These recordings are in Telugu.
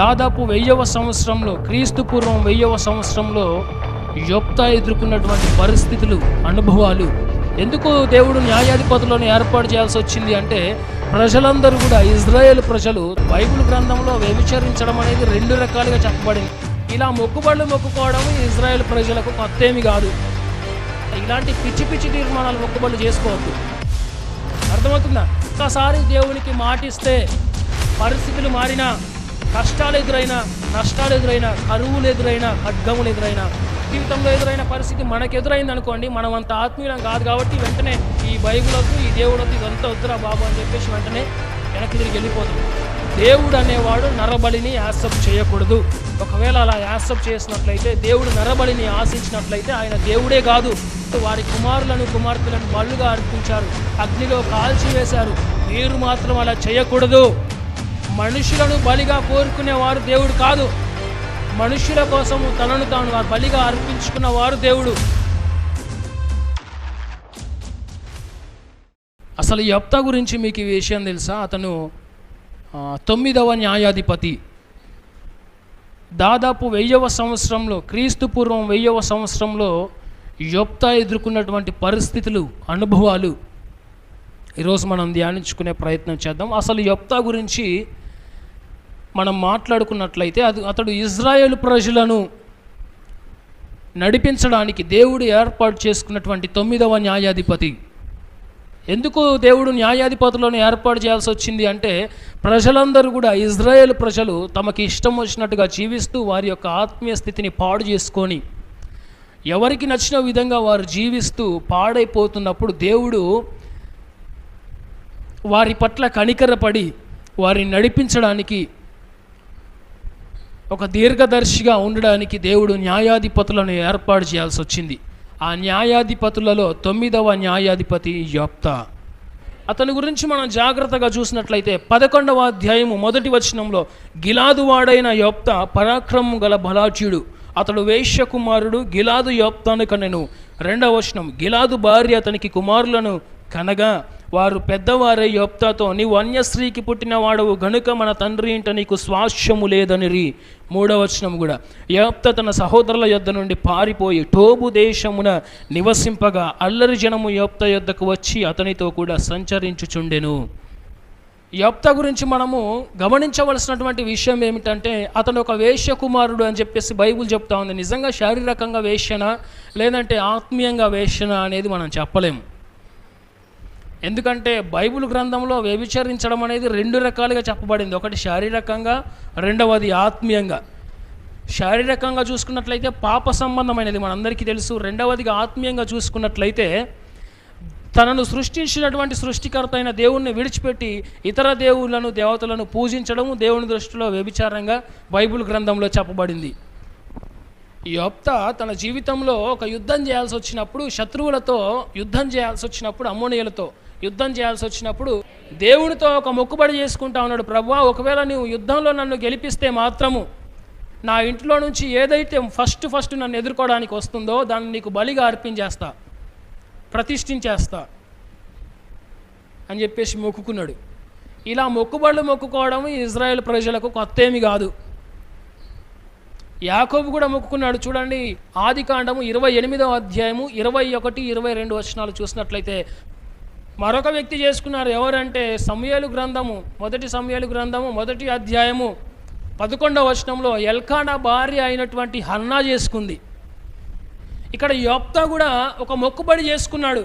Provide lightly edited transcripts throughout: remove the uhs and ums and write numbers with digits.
దాదాపు 1000వ సంవత్సరంలో, క్రీస్తు పూర్వం 1000వ సంవత్సరంలో యొప్తా ఎదుర్కొన్నటువంటి పరిస్థితులు, అనుభవాలు, ఎందుకు దేవుడు న్యాయాధిపతులను ఏర్పాటు చేయాల్సి వచ్చింది అంటే, ప్రజలందరూ కూడా, ఇజ్రాయేల్ ప్రజలు బైబిల్ గ్రంథంలో వ్యభిచరించడం అనేది 2 రకాలుగా చెప్పబడింది. ఇలా మొక్కుబడులు మొక్కుకోవడం ఇజ్రాయేల్ ప్రజలకు కొత్తేమి కాదు. ఇలాంటి పిచ్చి పిచ్చి తీర్మానాలు మొక్కుబడులు చేసుకోవద్దు. అర్థమవుతుందా? ఒక్కసారి దేవునికి మాటిస్తే పరిస్థితులు మారినా, కష్టాలు ఎదురైనా, నష్టాలు ఎదురైనా, కరువులు ఎదురైనా, ఖడ్గములు ఎదురైనా, జీవితంలో ఎదురైన పరిస్థితి మనకు ఎదురైంది అనుకోండి, మనం అంత ఆత్మీయులం కాదు కాబట్టి వెంటనే ఈ బైబిల్ వద్దు, ఈ దేవుడు వద్దు, ఇదంతా వద్దురా బాబు అని చెప్పేసి వెంటనే వెనక్కి తిరిగి వెళ్ళిపోతుంది. దేవుడు అనేవాడు నరబలిని యాక్సెప్ట్ చేయకూడదు. ఒకవేళ అలా యాక్సెప్ట్ చేసినట్లయితే, దేవుడు నరబలిని ఆశించినట్లయితే ఆయన దేవుడే కాదు. వారి కుమారులను కుమార్తెలను బలుగా అర్పించారు, అగ్నిలో కాల్చివేశారు. మీరు మాత్రం అలా చేయకూడదు. మనుషులను బలిగా కోరుకునేవారు దేవుడు కాదు. మనుషుల కోసము తనను తాను బలిగా అర్పించుకున్నవారు దేవుడు. అసలు యొప్తా గురించి మీకు ఈ విషయం తెలుసా? అతను 9వ న్యాయాధిపతి. దాదాపు 1000వ సంవత్సరంలో, క్రీస్తు పూర్వం 1000వ సంవత్సరంలో యొప్తా ఎదుర్కొన్నటువంటి పరిస్థితులు, అనుభవాలు ఈరోజు మనం ధ్యానించుకునే ప్రయత్నం చేద్దాం. అసలు యొప్తా గురించి మనం మాట్లాడుకున్నట్లయితే, అతడు ఇజ్రాయేలు ప్రజలను నడిపించడానికి దేవుడు ఏర్పాటు చేసుకున్నటువంటి 9వ న్యాయాధిపతి. ఎందుకు దేవుడు న్యాయాధిపతులను ఏర్పాటు చేయాల్సి వచ్చింది అంటే, ప్రజలందరూ కూడా, ఇజ్రాయేల్ ప్రజలు తమకి ఇష్టం వచ్చినట్టుగా జీవిస్తూ వారి యొక్క ఆత్మీయ స్థితిని పాడు చేసుకొని, ఎవరికి నచ్చిన విధంగా వారు జీవిస్తూ పాడైపోతున్నప్పుడు దేవుడు వారి పట్ల కనికరపడి వారిని నడిపించడానికి, ఒక దీర్ఘదర్శిగా ఉండడానికి దేవుడు న్యాయాధిపతులను ఏర్పాటు చేయాల్సి వచ్చింది. ఆ న్యాయాధిపతులలో 9వ న్యాయాధిపతి యొప్తా. అతని గురించి మనం జాగ్రత్తగా చూసినట్లయితే 11వ అధ్యాయము 1వ వచనంలో, గిలాదు వాడైన యొప్తా పరాక్రమం గల బలాఢ్యుడు, అతడు వేశ్య కుమారుడు, గిలాదు యొప్తాను కనెను. 2వ వచనం, గిలాదు భార్య అతనికి కుమారులను కనగా వారు పెద్దవారై యొప్తాతో, నీవు అన్యస్త్రీకి పుట్టిన వాడవు గనుక మన తండ్రి ఇంట నీకు స్వాస్థ్యము లేదనిరి. 3వ వచనం కూడా, యొప్తా తన సహోదరుల యొద్ద నుండి పారిపోయి టోబు దేశమున నివసింపగా అల్లరి జనము యొప్తా యొద్దకు వచ్చి అతనితో కూడా సంచరించుచుండెను. యొప్తా గురించి మనము గమనించవలసినటువంటి విషయం ఏమిటంటే, అతను ఒక వేశ్య కుమారుడు అని చెప్పేసి బైబిల్ చెప్తా ఉంది. నిజంగా శారీరకంగా వేశ్యనా లేదంటే ఆత్మీయంగా వేశ్యనా అనేది మనం చెప్పలేము. ఎందుకంటే బైబిల్ గ్రంథంలో వ్యభిచరించడం అనేది 2 రకాలుగా చెప్పబడింది. ఒకటి శారీరకంగా, రెండవది ఆత్మీయంగా. శారీరకంగా చూసుకున్నట్లయితే పాప సంబంధమైనది, మనందరికీ తెలుసు. రెండవదిగా ఆత్మీయంగా చూసుకున్నట్లయితే, తనను సృష్టించినటువంటి సృష్టికర్త అయిన దేవుణ్ణి విడిచిపెట్టి ఇతర దేవుళ్ళను, దేవతలను పూజించడము దేవుని దృష్టిలో వ్యభిచారంగా బైబిల్ గ్రంథంలో చెప్పబడింది. యొప్తా తన జీవితంలో ఒక యుద్ధం చేయాల్సి వచ్చినప్పుడు, శత్రువులతో యుద్ధం చేయాల్సి వచ్చినప్పుడు, అమ్మోనియులతో యుద్ధం చేయాల్సి వచ్చినప్పుడు దేవునితో ఒక మొక్కుబడి చేసుకుంటా ఉన్నాడు. ప్రభువా, ఒకవేళ నువ్వు యుద్ధంలో నన్ను గెలిపిస్తే మాత్రము నా ఇంట్లో నుంచి ఏదైతే ఫస్ట్ నన్ను ఎదుర్కోవడానికి వస్తుందో దాన్ని నీకు బలిగా అర్పించేస్తా, ప్రతిష్ఠించేస్తా అని చెప్పేసి మొక్కుకున్నాడు. ఇలా మొక్కుబడులు మొక్కుకోవడం ఇజ్రాయేల్ ప్రజలకు కొత్తేమి కాదు. యాకోబు కూడా మొక్కుకున్నాడు. చూడండి, ఆదికాండము 28వ అధ్యాయము 21, 22 వచనాలు చూసినట్లయితే, మరొక వ్యక్తి చేసుకున్నారు. ఎవరంటే సమూయేలు గ్రంథము, 1 సమూయేలు గ్రంథము 1వ అధ్యాయము 11వ వచనంలో ఎల్కానా భార్య అయినటువంటి హన్నా చేసుకుంది. ఇక్కడ యొప్తా కూడా ఒక మొక్కుబడి చేసుకున్నాడు.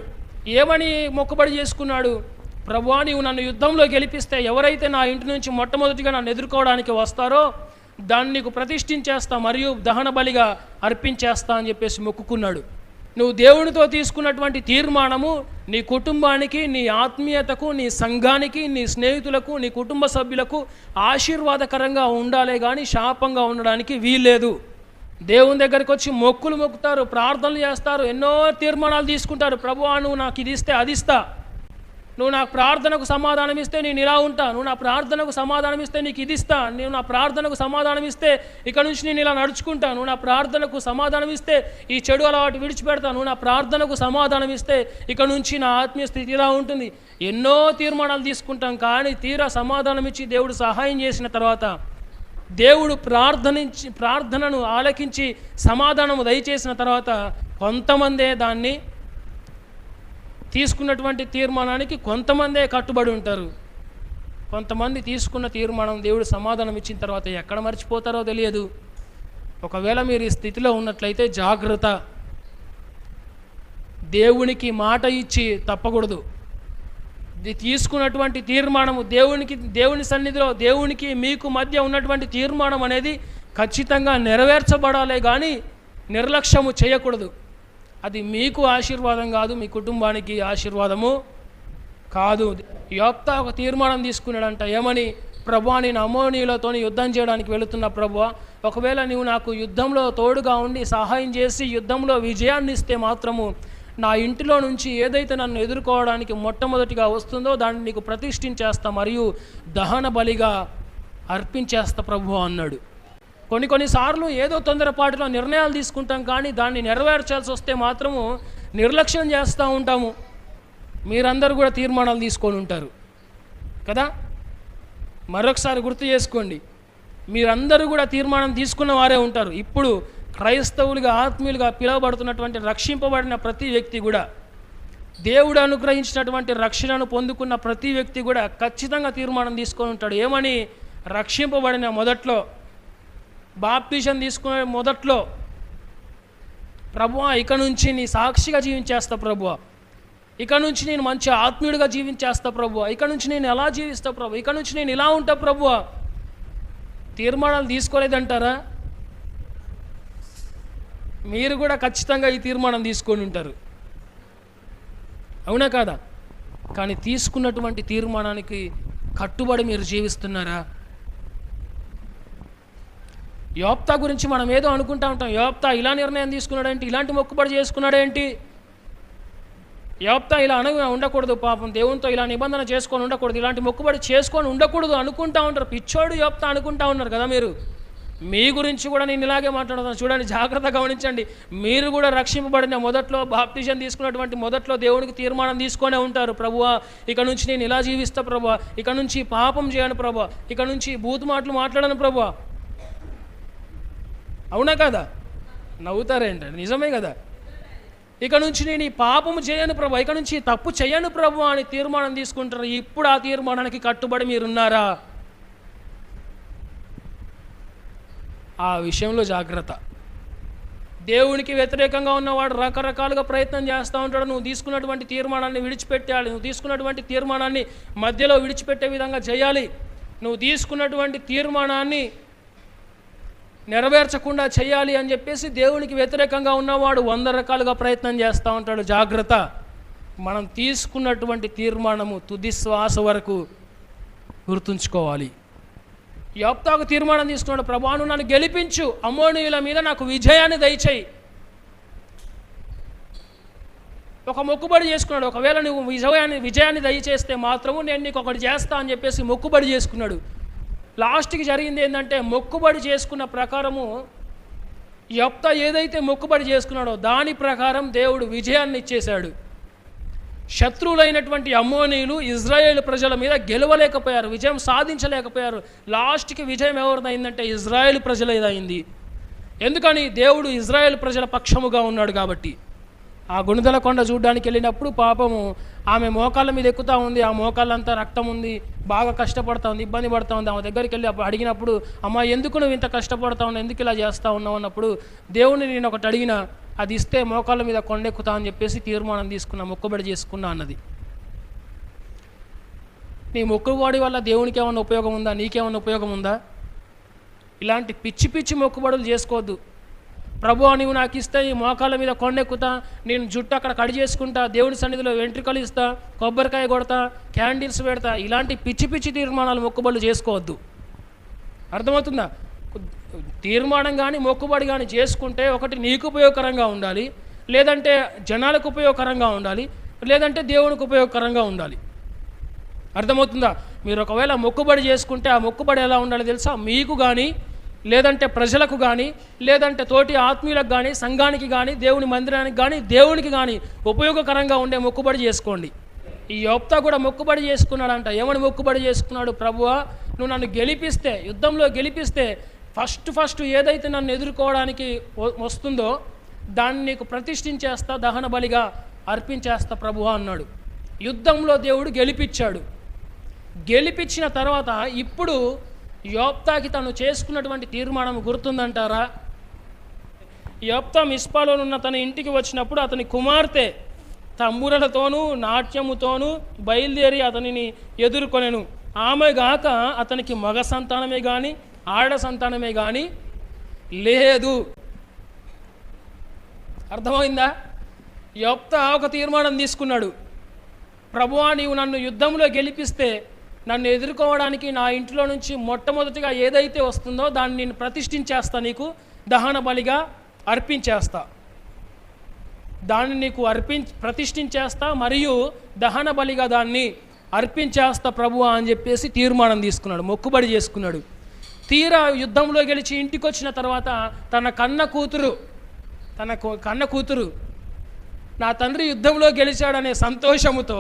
ఏమని మొక్కుబడి చేసుకున్నాడు? ప్రభువా, నీవు నన్ను యుద్ధంలో గెలిపిస్తే ఎవరైతే నా ఇంటి నుంచి మొట్టమొదటిగా నన్ను ఎదుర్కోవడానికి వస్తారో దాన్ని నీకు ప్రతిష్ఠించేస్తా, మరియు దహన బలిగా అర్పించేస్తా అని చెప్పేసి మొక్కుకున్నాడు. నువ్వు దేవునితో తీసుకున్నటువంటి తీర్మానము నీ కుటుంబానికి, నీ ఆత్మీయతకు, నీ సంఘానికి, నీ స్నేహితులకు, నీ కుటుంబ సభ్యులకు ఆశీర్వాదకరంగా ఉండాలే కానీ శాపంగా ఉండడానికి వీల్లేదు. దేవుని దగ్గరికి వచ్చి మొక్కులు మొక్కుతారు, ప్రార్థనలు చేస్తారు, ఎన్నో తీర్మానాలు తీసుకుంటారు. ప్రభువా, నువ్వు నాకు ఇది ఇస్తే అది ఇస్తా, నువ్వు నాకు ప్రార్థనకు సమాధానం ఇస్తే నేను ఇలా ఉంటా, నువ్వు నా ప్రార్థనకు సమాధానం ఇస్తే నీకు ఇది ఇస్తా, నువ్వు నా ప్రార్థనకు సమాధానం ఇస్తే ఇక్కడ నుంచి నేను ఇలా నడుచుకుంటా, నువ్వు నా ప్రార్థనకు సమాధానం ఇస్తే ఈ చెడు అలవాటు విడిచిపెడతా, నువ్వు నా ప్రార్థనకు సమాధానం ఇస్తే ఇక్కడ నుంచి నా ఆత్మీయ స్థితి ఇలా ఉంటుంది. ఎన్నో తీర్మానాలు తీసుకుంటాం, కానీ తీరా సమాధానం ఇచ్చి దేవుడు సహాయం చేసిన తర్వాత దేవుడు ప్రార్థనను ఆలకించి సమాధానము దయచేసిన తర్వాత కొంతమందే దాన్ని తీసుకున్నటువంటి తీర్మానానికి కొంతమందే కట్టుబడి ఉంటారు. కొంతమంది తీసుకున్న తీర్మానం దేవుడు సమాధానం ఇచ్చిన తర్వాత ఎక్కడ మర్చిపోతారో తెలియదు. ఒకవేళ మీరు ఈ స్థితిలో ఉన్నట్లయితే జాగ్రత్త. దేవునికి మాట ఇచ్చి తప్పకూడదు. తీసుకున్నటువంటి తీర్మానము దేవుని సన్నిధిలో దేవునికి మీకు మధ్య ఉన్నటువంటి తీర్మానం అనేది ఖచ్చితంగా నెరవేర్చబడాలే కానీ నిర్లక్ష్యము చేయకూడదు. అది మీకు ఆశీర్వాదం కాదు, మీ కుటుంబానికి ఆశీర్వాదము కాదు. యోప్తా ఒక తీర్మానం తీసుకున్నాడంట. ఏమని? ప్రభువా, నేను అమ్మోనీయులతో యుద్ధం చేయడానికి వెళుతున్న ప్రభువా, ఒకవేళ నీవు నాకు యుద్ధంలో తోడుగా ఉండి సహాయం చేసి యుద్ధంలో విజయాన్ని ఇస్తే మాత్రము నా ఇంటిలో నుంచి ఏదైతే నన్ను ఎదుర్కోవడానికి మొట్టమొదటిగా వస్తుందో దాన్ని నీకు ప్రతిష్ఠించేస్తా మరియు దహన బలిగా అర్పించేస్తా ప్రభువా అన్నాడు. కొన్నిసార్లు ఏదో తొందరపాటులో నిర్ణయాలు తీసుకుంటాం, కానీ దాన్ని నెరవేర్చాల్సి వస్తే మాత్రము నిర్లక్ష్యం చేస్తూ ఉంటాము. మీరందరూ కూడా తీర్మానాలు తీసుకొని ఉంటారు కదా. మరొకసారి గుర్తు చేసుకోండి, మీరందరూ కూడా తీర్మానం తీసుకున్న వారే ఉంటారు. ఇప్పుడు క్రైస్తవులుగా ఆత్మీయులుగా పిలువబడుతున్నటువంటి రక్షింపబడిన ప్రతి వ్యక్తి కూడా, దేవుడు అనుగ్రహించినటువంటి రక్షణను పొందుకున్న ప్రతి వ్యక్తి కూడా ఖచ్చితంగా తీర్మానం తీసుకొని ఉంటాడు. ఏమని? రక్షింపబడిన మొదట్లో, బాప్టిజం తీసుకునే మొదట్లో, ప్రభువా ఇక నుంచి నీ సాక్షిగా జీవించేస్తా ప్రభువా, ఇక నుంచి నేను మంచి ఆత్మీయుడిగా జీవించేస్తా ప్రభువా, ఇక నుంచి నేను ఎలా జీవిస్తా ప్రభు, ఇక నుంచి నేను ఇలా ఉంటా ప్రభువా. తీర్మానాలు తీసుకోలేదంటారా? మీరు కూడా ఖచ్చితంగా ఈ తీర్మానం తీసుకొని ఉంటారు, అవునా కాదా? కానీ తీసుకున్నటువంటి తీర్మానానికి కట్టుబడి మీరు జీవిస్తున్నారా? యోప్తా గురించి మనం ఏదో అనుకుంటా ఉంటాం. యోప్తా ఇలా నిర్ణయం తీసుకున్నాడేంటి, ఇలాంటి మొక్కుబడి చేసుకున్నాడేంటి, యోప్తా ఇలా ఉండకూడదు, పాపం దేవునితో ఇలా నిబంధన చేసుకొని ఉండకూడదు, ఇలాంటి మొక్కుబడి చేసుకొని ఉండకూడదు అనుకుంటా ఉంటారు. పిచ్చోడు యోప్తా అనుకుంటా ఉన్నారు కదా మీరు. మీ గురించి కూడా నేను ఇలాగే మాట్లాడుతాను. చూడండి, జాగ్రత్తగా గమనించండి. మీరు కూడా రక్షింపబడిన మొదట్లో, బాప్టిజం తీసుకున్నటువంటి మొదట్లో దేవునికి తీర్మానం తీసుకొనే ఉంటారు. ప్రభువా ఇక నుంచి నేను ఇలా జీవిస్తా ప్రభువా, ఇక నుంచి పాపం చేయను ప్రభువా, ఇక నుంచి బూతు మాటలు మాట్లాడను ప్రభువా. అవునా కదా? నవ్వుతారేంటండి? నిజమే కదా. ఇక నుంచి నేను ఈ పాపము చేయను ప్రభు, ఇక నుంచి తప్పు చేయను ప్రభు అని తీర్మానం తీసుకుంటారు. ఇప్పుడు ఆ తీర్మానానికి కట్టుబడి మీరున్నారా? ఆ విషయంలో జాగ్రత్త. దేవునికి వ్యతిరేకంగా ఉన్నవాడు రకరకాలుగా ప్రయత్నం చేస్తూ ఉంటాడు. నువ్వు తీసుకున్నటువంటి తీర్మానాన్ని విడిచిపెట్టాలి, నువ్వు తీసుకున్నటువంటి తీర్మానాన్ని మధ్యలో విడిచిపెట్టే విధంగా చేయాలి, నువ్వు తీసుకున్నటువంటి తీర్మానాన్ని నెరవేర్చకుండా చేయాలి అని చెప్పేసి దేవునికి వ్యతిరేకంగా ఉన్నవాడు 100 రకాలుగా ప్రయత్నం చేస్తూ ఉంటాడు. జాగ్రత్త. మనం తీసుకున్నటువంటి తీర్మానము తుది శ్వాస వరకు గుర్తుంచుకోవాలి. యోప్తాకు తీర్మానం తీసుకున్నాడు, ప్రభువాను నన్ను గెలిపించు, అమ్మోనీయుల మీద నాకు విజయాన్ని దయచేయి. ఒక మొక్కుబడి చేసుకున్నాడు, ఒకవేళ నువ్వు విజయాన్ని దయచేస్తే మాత్రము నేను నీకు ఒకటి చేస్తా అని చెప్పేసి మొక్కుబడి చేసుకున్నాడు. లాస్ట్కి జరిగింది ఏంటంటే, మొక్కుబడి చేసుకున్న ప్రకారము యోప్తా ఏదైతే మొక్కుబడి చేసుకున్నాడో దాని ప్రకారం దేవుడు విజయాన్ని ఇచ్చేశాడు. శత్రువులైనటువంటి అమ్మోనీయులు ఇజ్రాయేల్ ప్రజల మీద గెలవలేకపోయారు, విజయం సాధించలేకపోయారు. లాస్ట్కి విజయం ఎవరిదైందంటే ఇజ్రాయేల్ ప్రజలదైంది. ఎందుకని? దేవుడు ఇజ్రాయేల్ ప్రజల పక్షముగా ఉన్నాడు కాబట్టి. ఆ గుణదల కొండ చూడడానికి వెళ్ళినప్పుడు పాపము ఆమె మోకాళ్ళ మీద ఎక్కుతూ ఉంది, ఆ మోకాళ్ళంతా రక్తం ఉంది, బాగా కష్టపడతా ఉంది, ఇబ్బంది పడుతూ ఉంది. ఆమె దగ్గరికి వెళ్ళి అడిగినప్పుడు, అమ్మ ఎందుకు నువ్వు ఇంత కష్టపడతా ఉన్నావు, ఎందుకు ఇలా చేస్తూ ఉన్నావు అన్నప్పుడు, దేవుని నేను ఒకటి అడిగిన, అది ఇస్తే మోకాళ్ళ మీద కొండెక్కుతా అని చెప్పేసి తీర్మానం తీసుకున్నా, మొక్కుబడి చేసుకున్నా అన్నది. నీ మొక్కుబడి వల్ల దేవునికి ఏమైనా ఉపయోగం ఉందా, నీకేమైనా ఉపయోగం ఉందా? ఇలాంటి పిచ్చి పిచ్చి మొక్కుబడులు చేసుకోవద్దు. ప్రభువా నీవు నాకు ఇస్తే ఈ మోకాళ్ళ మీద కొండెక్కుతా, నేను జుట్టు అక్కడ కడి చేసుకుంటా, దేవుని సన్నిధిలో వెంట్రుకలు ఇస్తా, కొబ్బరికాయ కొడతా, క్యాండిల్స్ పెడతా, ఇలాంటి పిచ్చి పిచ్చి తీర్మానాలు మొక్కుబడులు చేసుకోవద్దు. అర్థమవుతుందా? తీర్మానం కానీ మొక్కుబడి కానీ చేసుకుంటే ఒకటి నీకు ఉపయోగకరంగా ఉండాలి, లేదంటే జనాలకు ఉపయోగకరంగా ఉండాలి, లేదంటే దేవునికి ఉపయోగకరంగా ఉండాలి. అర్థమవుతుందా? మీరు ఒకవేళ మొక్కుబడి చేసుకుంటే ఆ మొక్కుబడి ఎలా ఉండాలి తెలుసా? మీకు కానీ, లేదంటే ప్రజలకు కానీ, లేదంటే తోటి ఆత్మీయులకు కానీ, సంఘానికి కానీ, దేవుని మందిరానికి కానీ, దేవునికి కానీ ఉపయోగకరంగా ఉండే మొక్కుబడి చేసుకోండి. ఈ యోప్తా కూడా మొక్కుబడి చేసుకున్నాడంట. ఏమని మొక్కుబడి చేసుకున్నాడు? ప్రభువా, నువ్వు నన్ను గెలిపిస్తే, యుద్ధంలో గెలిపిస్తే ఫస్ట్ ఏదైతే నన్ను ఎదుర్కోవడానికి వస్తుందో దాన్ని నీకు ప్రతిష్ఠించేస్తా, దహన బలిగా అర్పించేస్తా ప్రభువా అన్నాడు. యుద్ధంలో దేవుడు గెలిపించాడు. గెలిపించిన తర్వాత ఇప్పుడు యోప్తాకి తను చేసుకున్నటువంటి తీర్మానం గుర్తుందంటారా? యోప్తా మిస్పాలో ఉన్న తన ఇంటికి వచ్చినప్పుడు అతని కుమార్తె తంబురలతోనూ నాట్యముతోనూ బయలుదేరి అతనిని ఎదుర్కొనెను. ఆమె గాక అతనికి మగ సంతానమే కానీ ఆడ సంతానమే కానీ లేదు. అర్థమైందా? యోప్తా ఒక తీర్మానం తీసుకున్నాడు. ప్రభువా, నీవు నన్ను యుద్ధంలో గెలిపిస్తే నన్ను ఎదుర్కోవడానికి నా ఇంట్లో నుంచి మొట్టమొదటిగా ఏదైతే వస్తుందో దాన్ని నేను ప్రతిష్ఠించేస్తా, నీకు దహన బలిగా అర్పించేస్తా, దాన్ని నీకు ప్రతిష్ఠించేస్తా మరియు దహన బలిగా దాన్ని అర్పించేస్తా ప్రభువా అని చెప్పేసి తీర్మానం తీసుకున్నాడు, మొక్కుబడి చేసుకున్నాడు. తీరా యుద్ధంలో గెలిచి ఇంటికి వచ్చిన తర్వాత తన కన్న కూతురు నా తండ్రి యుద్ధంలో గెలిచాడనే సంతోషముతో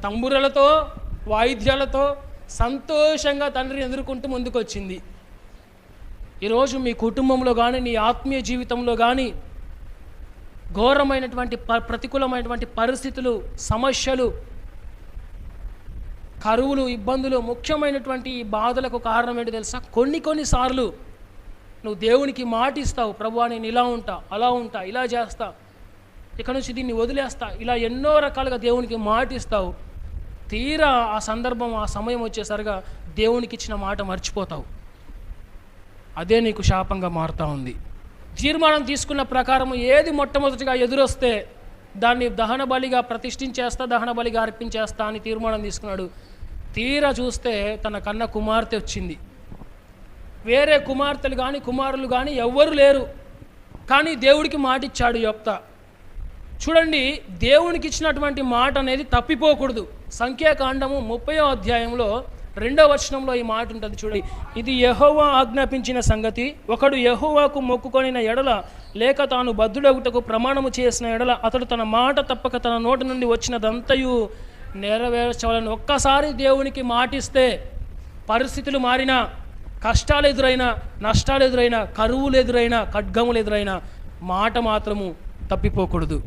తంబురలతో వాయిద్యాలతో సంతోషంగా తండ్రిని ఎదుర్కొంటూ ముందుకు వచ్చింది. ఈరోజు మీ కుటుంబంలో కానీ నీ ఆత్మీయ జీవితంలో కానీ ఘోరమైనటువంటి ప్రతికూలమైనటువంటి పరిస్థితులు, సమస్యలు, కరువులు, ఇబ్బందులు, ముఖ్యమైనటువంటి ఈ బాధలకు కారణం ఏంటి తెలుసా? కొన్నిసార్లు నువ్వు దేవునికి మాటిస్తావు, ప్రభువా నేను ఇలా ఉంటా, అలా ఉంటా, ఇలా చేస్తా, ఇక నుంచి దీన్ని వదిలేస్తా, ఇలా ఎన్నో రకాలుగా దేవునికి మాటిస్తావు. తీరా ఆ సందర్భం, ఆ సమయం వచ్చేసరిగా దేవునికి ఇచ్చిన మాట మర్చిపోతావు. అదే నీకు శాపంగా మారుతూ ఉంది. తీర్మానం తీసుకున్న ప్రకారం ఏది మొట్టమొదటిగా ఎదురొస్తే దాన్ని దహన బలిగా ప్రతిష్ఠించేస్తా, దహన బలిగా అర్పించేస్తా అని తీర్మానం తీసుకున్నాడు. తీరా చూస్తే తన కన్న కుమార్తె వచ్చింది. వేరే కుమార్తెలు కానీ కుమారులు కానీ ఎవ్వరు లేరు. కానీ దేవుడికి మాట ఇచ్చాడు యోప్తా. చూడండి, దేవునికి ఇచ్చినటువంటి మాట అనేది తప్పిపోకూడదు. సంఖ్యాకాండము 30వ అధ్యాయంలో 2వ వచనంలో ఈ మాట ఉంటుంది. చూడండి, ఇది యెహోవా ఆజ్ఞాపించిన సంగతి, ఒకడు యెహోవాకు మొక్కుకొనిన ఎడల లేక తాను బద్ధుడగుటకు ప్రమాణము చేసిన ఎడల అతడు తన మాట తప్పక తన నోటి నుండి వచ్చినదంతయు నెరవేర్చవాలని. ఒక్కసారి దేవునికి మాటిస్తే పరిస్థితులు మారినా, కష్టాలు ఎదురైనా, నష్టాలు ఎదురైనా, కరువులు ఎదురైనా, ఖడ్గములు ఎదురైనా మాట మాత్రము తప్పిపోకూడదు.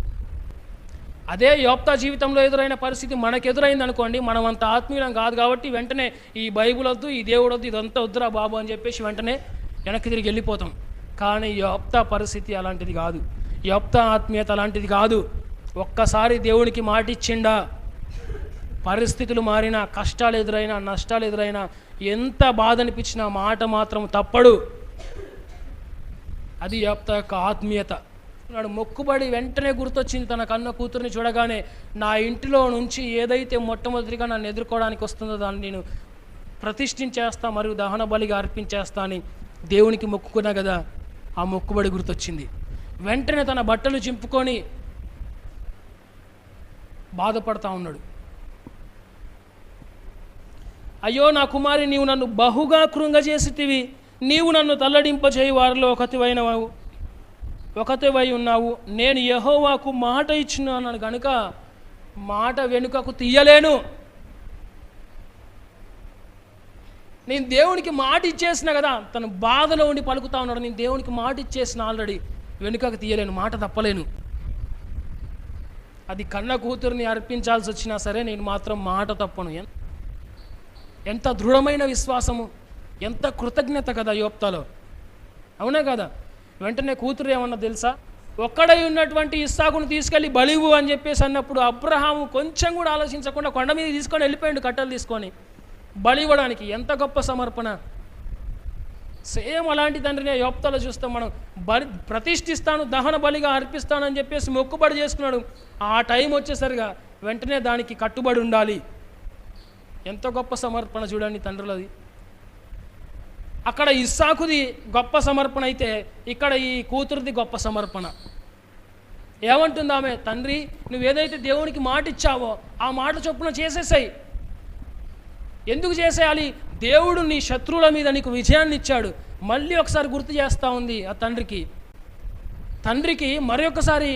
అదే యోప్తా జీవితంలో ఎదురైన పరిస్థితి మనకు ఎదురైంది అనుకోండి, మనం అంత ఆత్మీయులం కాదు కాబట్టి వెంటనే ఈ బైబుల్ వద్దు, ఈ దేవుడు వద్దు, ఇదంతా వద్దురా బాబు అని చెప్పేసి వెంటనే వెనక్కి తిరిగి వెళ్ళిపోతాం. కానీ యోప్తా పరిస్థితి అలాంటిది కాదు. యోప్తా ఆత్మీయత అలాంటిది కాదు. ఒక్కసారి దేవునికి మాటిచ్చిండా, పరిస్థితులు మారినా, కష్టాలు ఎదురైనా, నష్టాలు ఎదురైనా, ఎంత బాధ అనిపించినా మాట మాత్రం తప్పడు. అది యోప్తా యొక్క ఆత్మీయత. మొక్కుబడి వెంటనే గుర్తొచ్చింది తన కన్న కూతుర్ని చూడగానే. నా ఇంటిలో నుంచి ఏదైతే మొట్టమొదటిగా నన్ను ఎదుర్కోవడానికి వస్తుందో దాన్ని నేను ప్రతిష్ఠించేస్తా మరియు దహన బలిగా అర్పించేస్తా అని దేవునికి మొక్కుకున్నా కదా, ఆ మొక్కుబడి గుర్తొచ్చింది. వెంటనే తన బట్టలు చింపుకొని బాధపడతా ఉన్నాడు. అయ్యో నా కుమారి, నీవు నన్ను బహుగా కృంగజేసితివి, నీవు నన్ను తల్లడింపచేయి వారిలో ఒకతివై ఉన్నావు. నేను యెహోవాకు మాట ఇచ్చినాను కనుక మాట వెనుకకు తీయలేను. నేను దేవునికి మాట ఇచ్చేసిన కదా, తను బాధలో ఉండి పలుకుతా ఉన్నాడు. నేను దేవునికి మాట ఇచ్చేసిన ఆల్రెడీ, వెనుకకు తీయలేను, మాట తప్పలేను. అది కన్న కూతుర్ని అర్పించాల్సి వచ్చినా సరే నేను మాత్రం మాట తప్పను. ఎంత దృఢమైన విశ్వాసము, ఎంత కృతజ్ఞత కదా యోప్తాలో, అవునా కదా? వెంటనే కూతురు ఏమన్నా తెలుసా? ఒక్కడై ఉన్నటువంటి ఇస్సాకును తీసుకెళ్ళి బలివు అని చెప్పేసి అన్నప్పుడు అబ్రహాము కొంచెం కూడా ఆలోచించకుండా కొండ మీద తీసుకొని వెళ్ళిపోయాడు, కట్టెలు తీసుకొని బలి ఇవ్వడానికి. ఎంత గొప్ప సమర్పణ! సేమ్ అలాంటి తండ్రినే యోప్తాలో చూస్తాం మనం. ప్రతిష్ఠిస్తాను, దహన బలిగా అర్పిస్తానని చెప్పేసి మొక్కుబడి చేసుకున్నాడు. ఆ టైం వచ్చేసరిగా వెంటనే దానికి కట్టుబడి ఉండాలి. ఎంత గొప్ప సమర్పణ చూడండి తండ్రులది. అక్కడ ఇస్సాకుది గొప్ప సమర్పణ అయితే ఇక్కడ ఈ కూతురుది గొప్ప సమర్పణ. ఏమంటుంది ఆమె? తండ్రి, నువ్వేదైతే దేవునికి మాట ఇచ్చావో ఆ మాట చొప్పున చేసేసాయి. ఎందుకు చేసేయాలి? దేవుడు నీ శత్రువుల మీద నీకు విజయాన్ని ఇచ్చాడు. మళ్ళీ ఒకసారి గుర్తు చేస్తూ ఉంది ఆ తండ్రికి మరొకసారి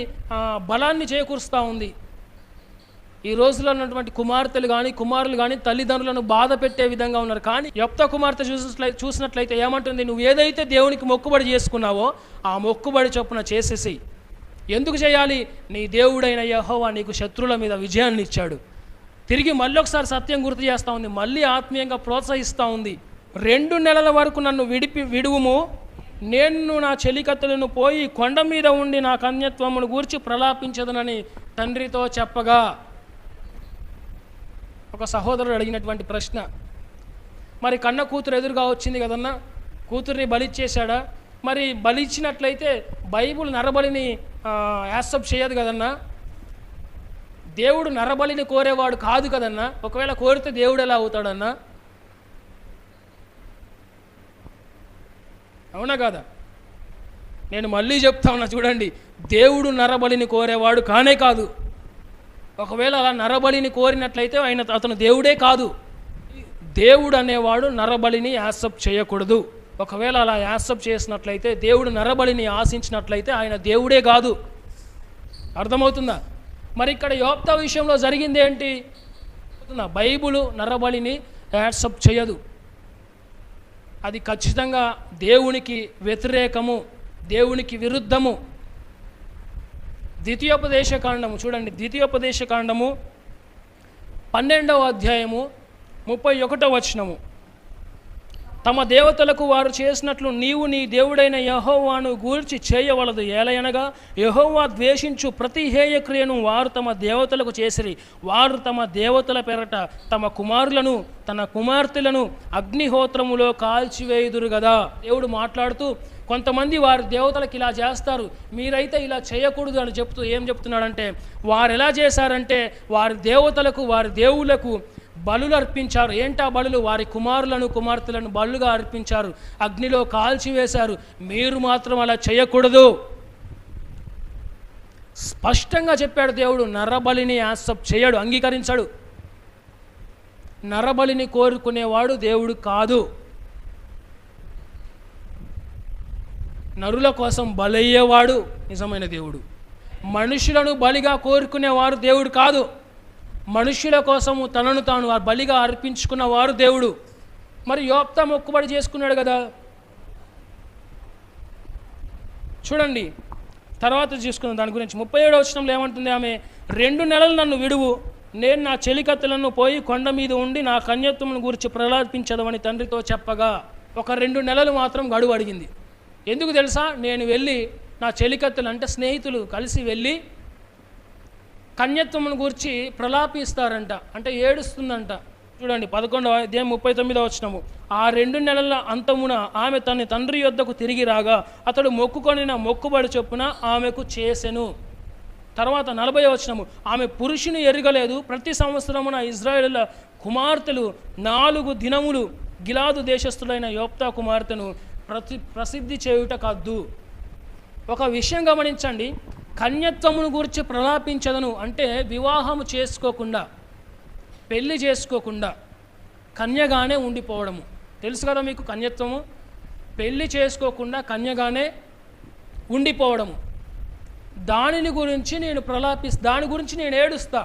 బలాన్ని చేకూరుస్తూ ఉంది. ఈ రోజుల్లో ఉన్నటువంటి కుమార్తెలు కానీ కుమారులు కానీ తల్లిదండ్రులను బాధ పెట్టే విధంగా ఉన్నారు. కానీ యెఫ్తా కుమార్తె చూసినట్లయితే ఏమంటుంది, నువ్వు ఏదైతే దేవునికి మొక్కుబడి చేసుకున్నావో ఆ మొక్కుబడి చొప్పున చేసేసి. ఎందుకు చేయాలి? నీ దేవుడైన యెహోవా నీకు శత్రువుల మీద విజయాన్ని ఇచ్చాడు. తిరిగి మళ్ళీ ఒకసారి సత్యం గుర్తు చేస్తూ ఉంది, మళ్ళీ ఆత్మీయంగా ప్రోత్సహిస్తూ ఉంది. 2 నెలల వరకు నన్ను విడువుము, నేను నా చెలికత్తెలను పోయి కొండ మీద ఉండి నా కన్యత్వమును గూర్చి ప్రలాపించదనని తండ్రితో చెప్పగా. ఒక సహోదరుడు అడిగినటువంటి ప్రశ్న, మరి కన్న కూతురు ఎదురుగా వచ్చింది కదన్నా, కూతుర్ని బలిచ్చేశాడా? మరి బలిచ్చినట్లయితే బైబుల్ నరబలిని యాక్సెప్ట్ చేయదు కదన్నా, దేవుడు నరబలిని కోరేవాడు కాదు కదన్నా, ఒకవేళ కోరితే దేవుడు ఎలా అవుతాడన్నా? అవునా కాదా? నేను మళ్ళీ చెప్తా ఉన్నా చూడండి, దేవుడు నరబలిని కోరేవాడు కానే కాదు. ఒకవేళ అలా నరబలిని కోరినట్లయితే అతను దేవుడే కాదు. దేవుడు అనేవాడు నరబలిని యాక్సెప్ట్ చేయకూడదు. ఒకవేళ అలా యాక్సెప్ట్ చేసినట్లయితే, దేవుడు నరబలిని ఆశించినట్లయితే ఆయన దేవుడే కాదు. అర్థమవుతుందా? మరి ఇక్కడ యోప్తా విషయంలో జరిగింది ఏంటి? బైబుల్ నరబలిని యాక్సెప్ట్ చేయదు. అది ఖచ్చితంగా దేవునికి వ్యతిరేకము, దేవునికి విరుద్ధము. ద్వితీయోపదేశకాండము చూడండి, ద్వితీయోపదేశకాండము 12వ అధ్యాయము 31వ వచనము. తమ దేవతలకు వారు చేసినట్లు నీవు నీ దేవుడైన యెహోవాను గూర్చి చేయవలదు. ఏలయనగా యెహోవా ద్వేషించు ప్రతి హేయక్రియను వారు తమ దేవతలకు చేసిరి. వారు తమ దేవతల పెరట తమ కుమారులను తన కుమార్తెలను అగ్నిహోత్రములో కాల్చివేయుదురు కదా. దేవుడు మాట్లాడుతూ కొంతమంది వారి దేవతలకు ఇలా చేస్తారు, మీరైతే ఇలా చేయకూడదు అని చెప్తూ ఏం చెప్తున్నాడంటే, వారు ఎలా చేశారంటే వారి దేవతలకు వారి దేవుళ్లకు బలులు అర్పించారు. ఏంటా బలులు? వారి కుమారులను కుమార్తెలను బలుగా అర్పించారు, అగ్నిలో కాల్చివేశారు. మీరు మాత్రం అలా చేయకూడదు. స్పష్టంగా చెప్పాడు దేవుడు. నరబలిని యాక్సెప్ట్ చేయడు, అంగీకరించాడు. నరబలిని కోరుకునేవాడు దేవుడు కాదు. నరుల కోసం బలయ్యేవాడు నిజమైన దేవుడు. మనుషులను బలిగా కోరుకునేవారు దేవుడు కాదు. మనుష్యుల కోసము తనను తాను బలిగా అర్పించుకున్నవారు దేవుడు. మరి యోప్తా మొక్కుబడి చేసుకున్నాడు కదా. చూడండి తర్వాత చూసుకున్నాం దాని గురించి. 37వ వచనంలో ఏమంటుంది ఆమె, 2 నెలలు నన్ను విడువు, నేను నా చెలికత్తెలను పోయి కొండ మీద ఉండి నా కన్యత్వమును గురించి ప్రలాపించదమని తండ్రితో చెప్పగా. ఒక 2 నెలలు మాత్రం గడువు అడిగింది. ఎందుకు తెలుసా? నేను వెళ్ళి నా చెలికత్తెలు అంటే స్నేహితులు కలిసి వెళ్ళి కన్యత్వమును గురించి ప్రలాపిస్తారంట, అంటే ఏడుస్తుందంట. చూడండి 11వ అధ్యాయం 39వ వచనము. ఆ 2 నెలల అంతమున ఆమె తన తండ్రి యొద్దకు తిరిగి రాగా అతడు మొక్కుకొనిన మొక్కుబడి చొప్పున ఆమెకు చేసెను. తర్వాత 40వ వచనము. ఆమె పురుషుని ఎరగలేదు. ప్రతి సంవత్సరమున ఇజ్రాయేలుల కుమార్తెలు 4 దినములు గిలాదు దేశస్థులైన యోప్తా కుమార్తెను ప్రసిద్ధి చేయుట కద్దు. ఒక విషయం గమనించండి, కన్యత్వమును గురించి ప్రలాపించదను అంటే వివాహము చేసుకోకుండా, పెళ్లి చేసుకోకుండా కన్యగానే ఉండిపోవడము. తెలుసు కదా మీకు కన్యత్వము? పెళ్లి చేసుకోకుండా కన్యగానే ఉండిపోవడము. దాని గురించి నేను ఏడుస్తా.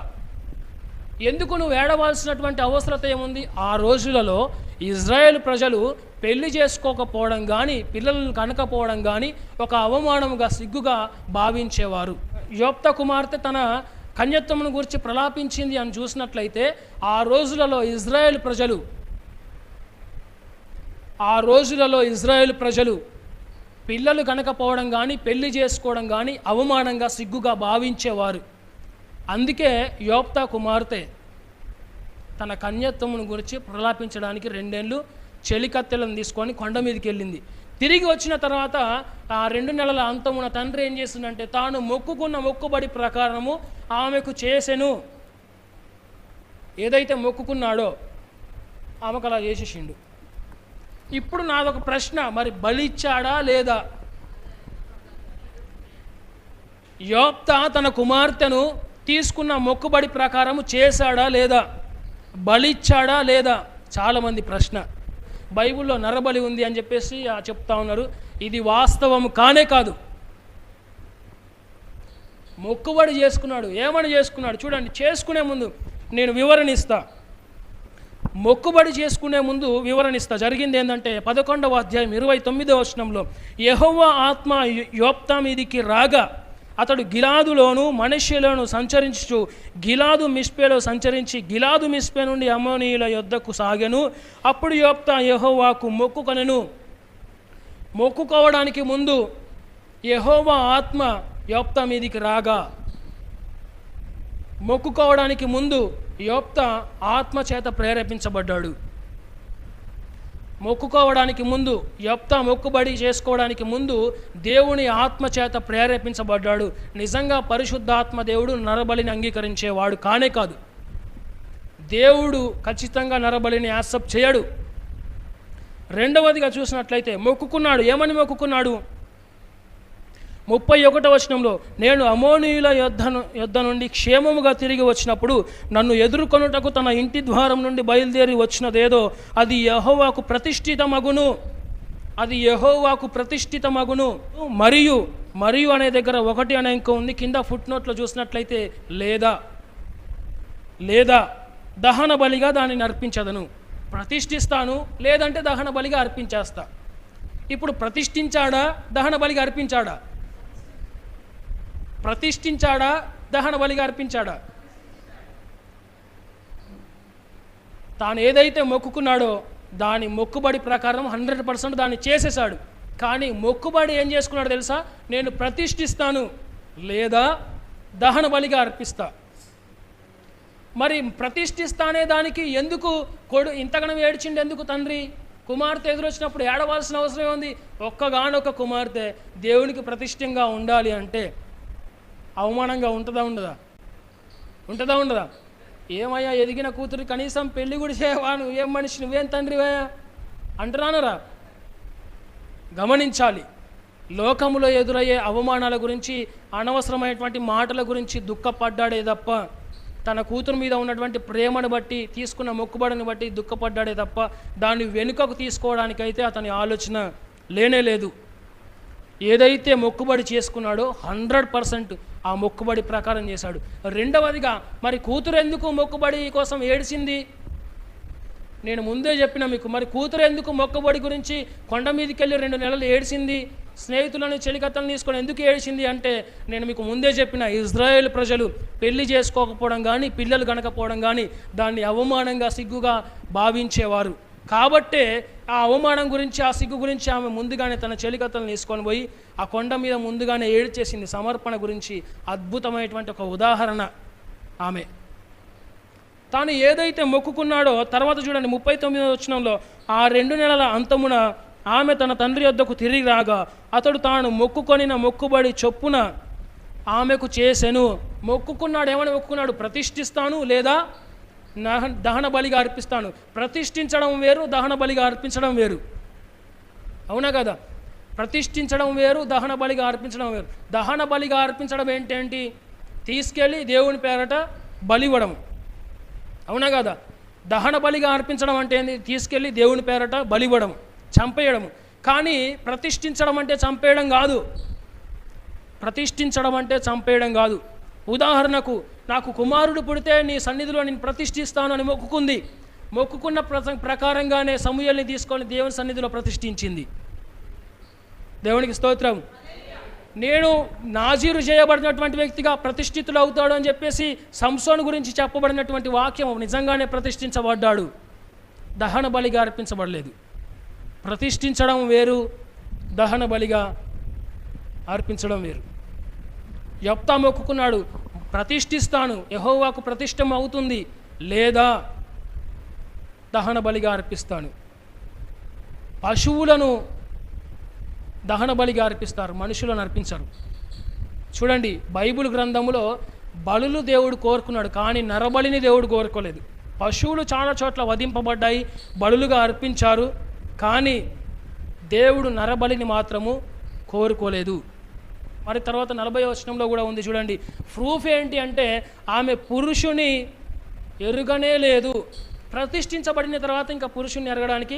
ఎందుకు నువ్వు ఏడవలసినటువంటి అవసరత ఏముంది? ఆ రోజులలో ఇజ్రాయేల్ ప్రజలు పెళ్లి చేసుకోకపోవడం కానీ పిల్లలను కనకపోవడం కానీ ఒక అవమానముగా సిగ్గుగా భావించేవారు. యోప్తా కుమార్తె తన కన్యత్వమును గురించి ప్రలాపించింది అని చూసినట్లయితే ఆ రోజులలో ఇజ్రాయేల్ ప్రజలు పిల్లలు కనకపోవడం కానీ పెళ్లి చేసుకోవడం కానీ అవమానంగా సిగ్గుగా భావించేవారు. అందుకే యోప్తా కుమార్తె తన కన్యత్వమును గురించి ప్రలాపించడానికి 2 ఏళ్ళు చెలికత్తెలను తీసుకొని కొండ మీదకి వెళ్ళింది. తిరిగి వచ్చిన తర్వాత ఆ 2 నెలల అంతమున తండ్రి ఏం చేసిందంటే తాను మొక్కుకున్న మొక్కుబడి ప్రకారము ఆమెకు చేసెను. ఏదైతే మొక్కుకున్నాడో ఆమెకు అలా చేసేసిండు. ఇప్పుడు నాదొక ప్రశ్న, మరి బలిచ్చాడా లేదా? యోప్తా తన కుమార్తెను తీసుకున్న మొక్కుబడి ప్రకారము చేశాడా లేదా? బలిచ్చాడా లేదా? చాలామంది ప్రశ్న. బైబిల్లో నరబలి ఉంది అని చెప్పేసి చెప్తా ఉన్నారు. ఇది వాస్తవం కానే కాదు. మొక్కుబడి చేసుకున్నాడు. ఏమని చేసుకున్నాడు చూడండి. చేసుకునే ముందు నేను వివరణ ఇస్తా. మొక్కుబడి చేసుకునే ముందు వివరణ ఇస్తా. జరిగింది ఏంటంటే 11వ అధ్యాయం 29వ వచనంలో, యెహోవా ఆత్మ యోప్తా మీదికి రాగా అతడు గిలాదులోను మనష్షెలోను సంచరించు గిలాదు మిస్పేలో సంచరించి గిలాదు మిస్పే నుండి అమ్మోనీయుల యొద్దకు సాగెను. అప్పుడు యోప్తా యెహోవాకు మొక్కుకొనెను. మొక్కుకోవడానికి ముందు యెహోవా ఆత్మ యోప్తా మీదికి రాగా, మొక్కుకోవడానికి ముందు యోప్తా ఆత్మ చేత ప్రేరేపించబడ్డాడు. మొక్కుకోవడానికి ముందు యోప్తా మొక్కుబడి చేసుకోవడానికి ముందు దేవుని ఆత్మ చేత ప్రేరేపించబడ్డాడు. నిజంగా పరిశుద్ధాత్మ దేవుడు నరబలిని అంగీకరించేవాడు కానే కాదు. దేవుడు ఖచ్చితంగా నరబలిని యాక్సెప్ట్ చేయడు. రెండవదిగా చూసినట్లయితే మొక్కుకున్నాడు. ఏమని మొక్కుకున్నాడు? 31వ వచనంలో, నేను అమోనీయుల యొద్ద నుండి క్షేమముగా తిరిగి వచ్చినప్పుడు నన్ను ఎదుర్కొనుటకు తన ఇంటి ద్వారం నుండి బయలుదేరి వచ్చినదేదో అది యెహోవాకు ప్రతిష్ఠితమగును. అది యెహోవాకు ప్రతిష్ఠితమగును. మరియు మరియు అనే దగ్గర 1 అనే ఇంకో ఉంది. కింద ఫుట్ నోట్లో చూసినట్లయితే లేదా దహన బలిగా దానిని అర్పించదను. ప్రతిష్ఠిస్తాను, లేదంటే దహన బలిగా అర్పించేస్తా. ఇప్పుడు ప్రతిష్ఠించాడా, దహన బలిగా అర్పించాడా? ప్రతిష్ఠించాడా, దహన బలిగా అర్పించాడా? తాను ఏదైతే మొక్కుకున్నాడో దాని మొక్కుబడి ప్రకారం 100% దాన్ని చేసేశాడు. కానీ మొక్కుబడి ఏం చేసుకున్నాడు తెలుసా? నేను ప్రతిష్ఠిస్తాను లేదా దహన బలిగా అర్పిస్తా. మరి ప్రతిష్ఠిస్తానే దానికి ఎందుకు ఇంతగానో ఏడ్చిండు? ఎందుకు తండ్రి? కుమార్తె ఎదురొచ్చినప్పుడు ఏడవలసిన అవసరం ఉంది? ఒక్కగానొక్క కుమార్తె దేవునికి ప్రతిష్ఠంగా ఉండాలి అంటే అవమానంగా ఉంటుందా ఉండదా? ఏమయ్యా ఎదిగిన కూతురు కనీసం పెళ్లి కూడా చేయవా? నువ్వేం మనిషి, నువ్వేం తండ్రివయ్యా అంటున్నానరా? గమనించాలి. లోకములో ఎదురయ్యే అవమానాల గురించి, అనవసరమైనటువంటి మాటల గురించి దుఃఖపడ్డాడే తప్ప, తన కూతురు మీద ఉన్నటువంటి ప్రేమను బట్టి, తీసుకున్న మొక్కుబడిని బట్టి దుఃఖపడ్డాడే తప్ప దాన్ని వెనుకకు తీసుకోవడానికైతే అతని ఆలోచన లేనే లేదు. ఏదైతే మొక్కుబడి చేసుకున్నాడో 100% ఆ మొక్కుబడి ప్రకారం చేశాడు. రెండవదిగా, మరి కూతురు ఎందుకు మొక్కుబడి కోసం ఏడ్చింది? నేను ముందే చెప్పిన మీకు. మరి కూతురు ఎందుకు మొక్కుబడి గురించి కొండ మీదకి వెళ్ళి 2 నెలలు ఏడ్చింది? స్నేహితులను చెలికత్తలను తీసుకొని ఎందుకు ఏడ్చింది అంటే నేను మీకు ముందే చెప్పిన, ఇజ్రాయేల్ ప్రజలు పెళ్లి చేసుకోకపోవడం కానీ, పిల్లలు కనకపోవడం కానీ దాన్ని అవమానంగా, సిగ్గుగా భావించేవారు. కాబట్టే ఆ అవమానం గురించి, ఆ సిగ్గు గురించి ఆమె ముందుగానే తన చెలికత్తలను తీసుకొని పోయి ఆ కొండ మీద ముందుగానే ఏడ్చేసింది. సమర్పణ గురించి అద్భుతమైనటువంటి ఒక ఉదాహరణ ఆమె. తాను ఏదైతే మొక్కుకున్నాడో తర్వాత చూడండి 39వ వచనంలో, ఆ 2 నెలల అంతమున ఆమె తన తండ్రి వద్దకు తిరిగి రాగా అతడు తాను మొక్కుకొనిన మొక్కుబడి చొప్పున ఆమెకు చేసెను. మొక్కుకున్నాడు. ఏమని మొక్కుకున్నాడు? ప్రతిష్ఠిస్తాను లేదా దహన బలిగా అర్పిస్తాను. ప్రతిష్ఠించడం వేరు, దహన బలిగా అర్పించడం వేరు. అవునా కదా? ప్రతిష్ఠించడం వేరు, దహన బలిగా అర్పించడం వేరు. దహన బలిగా అర్పించడం ఏంటేంటి? తీసుకెళ్ళి దేవుని పేరట బలివ్వడం. అవునా కదా? దహన బలిగా అర్పించడం అంటే ఏంటి? తీసుకెళ్ళి దేవుని పేరట బలివ్వడం, చంపేయడం. కానీ ప్రతిష్ఠించడం అంటే చంపేయడం కాదు. ప్రతిష్ఠించడం అంటే చంపేయడం కాదు. ఉదాహరణకు, నాకు కుమారుడు పుడితే నీ సన్నిధిలో నేను ప్రతిష్ఠిస్తాను అని మొక్కుకుంది. మొక్కుకున్న ప్రకారంగానే సమూయేలుని తీసుకొని దేవుని సన్నిధిలో ప్రతిష్ఠించింది. దేవునికి స్తోత్రం. నేను నాజీరు చేయబడినటువంటి వ్యక్తిగా ప్రతిష్ఠితులు అవుతాడు అని చెప్పేసి సంసోను గురించి చెప్పబడినటువంటి వాక్యం నిజంగానే ప్రతిష్ఠించబడ్డాడు. దహన బలిగా అర్పించబడలేదు. ప్రతిష్ఠించడం వేరు, దహన బలిగా అర్పించడం వేరు. యెఫ్తా మొక్కుకున్నాడు, ప్రతిష్ఠిస్తాను, యెహోవాకు ప్రతిష్టం అవుతుంది, లేదా దహన బలిగా అర్పిస్తాను. పశువులను దహన బలిగా అర్పిస్తారు, మనుషులను అర్పించరు. చూడండి, బైబిల్ గ్రంథంలో బలులు దేవుడు కోరుకున్నాడు, కానీ నరబలిని దేవుడు కోరుకోలేదు. పశువులు చాలా చోట్ల వధింపబడ్డాయి, బలులుగా అర్పించారు, కానీ దేవుడు నరబలిని మాత్రము కోరుకోలేదు. మరి తర్వాత 40వ వచనంలో కూడా ఉంది చూడండి. ప్రూఫ్ ఏంటి అంటే ఆమె పురుషుని ఎరుగనే లేదు. ప్రతిష్ఠించబడిన తర్వాత ఇంకా పురుషుని ఎరగడానికి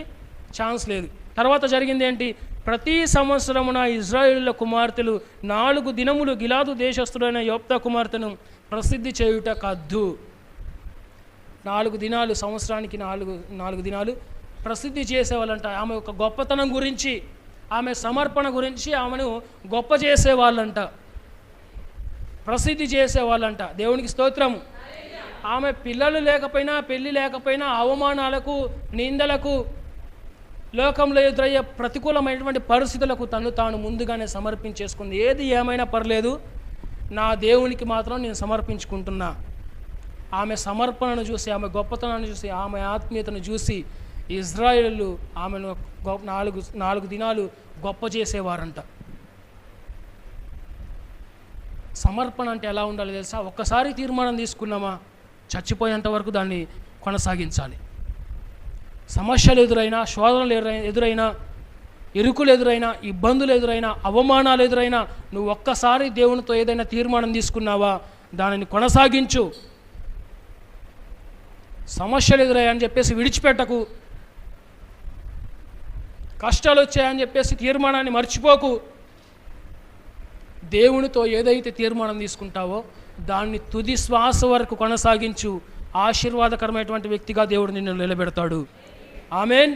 ఛాన్స్ లేదు. తర్వాత జరిగింది ఏంటి? ప్రతి సంవత్సరమున ఇజ్రాయేలుల కుమార్తెలు 4 దినములు గిలాదు దేశస్థుడైన యోప్తా కుమార్తెను ప్రసిద్ధి చేయుట కద్దు. 4 దినాలు, సంవత్సరానికి 4 దినాలు ప్రసిద్ధి చేసేవాళ్ళంట. ఆమె యొక్క గొప్పతనం గురించి, ఆమె సమర్పణ గురించి ఆమెను గొప్ప చేసేవాళ్ళంట, ప్రసిద్ధి చేసేవాళ్ళంట. దేవునికి స్తోత్రము. ఆమె పిల్లలు లేకపోయినా, పెళ్ళి లేకపోయినా, అవమానాలకు, నిందలకు, లోకంలో ఎదురయ్యే ప్రతికూలమైనటువంటి పరిస్థితులకు తను తాను ముందుగానే సమర్పించేసుకుంది. ఏది ఏమైనా పర్లేదు, నా దేవునికి మాత్రం నేను సమర్పించుకుంటున్నా. ఆమె సమర్పణను చూసి, ఆమె గొప్పతనాన్ని చూసి, ఆమె ఆత్మీయతను చూసి ఇజ్రాయేలు ఆమెను 4 దినాలు గొప్ప చేసేవారంట. సమర్పణ అంటే ఎలా ఉండాలి తెలుసా? ఒక్కసారి తీర్మానం తీసుకున్నామా, చచ్చిపోయేంత వరకు దాన్ని కొనసాగించాలి. సమస్యలు ఎదురైనా, శోధనలు ఎదురైనా, ఇరుకులు ఎదురైనా, ఇబ్బందులు ఎదురైనా, అవమానాలు ఎదురైనా, నువ్వు ఒక్కసారి దేవునితో ఏదైనా తీర్మానం తీసుకున్నావా, దానిని కొనసాగించు. సమస్యలు ఎదురయ్యాయని చెప్పేసి విడిచిపెట్టకు. కష్టాలు వచ్చాయని చెప్పేసి తీర్మానాన్ని మర్చిపోకు. దేవునితో ఏదైతే తీర్మానం తీసుకుంటావో దాన్ని తుది శ్వాస వరకు కొనసాగించు. ఆశీర్వాదకరమైనటువంటి వ్యక్తిగా దేవుడు నిన్ను నిలబెడతాడు. ఆమేన్.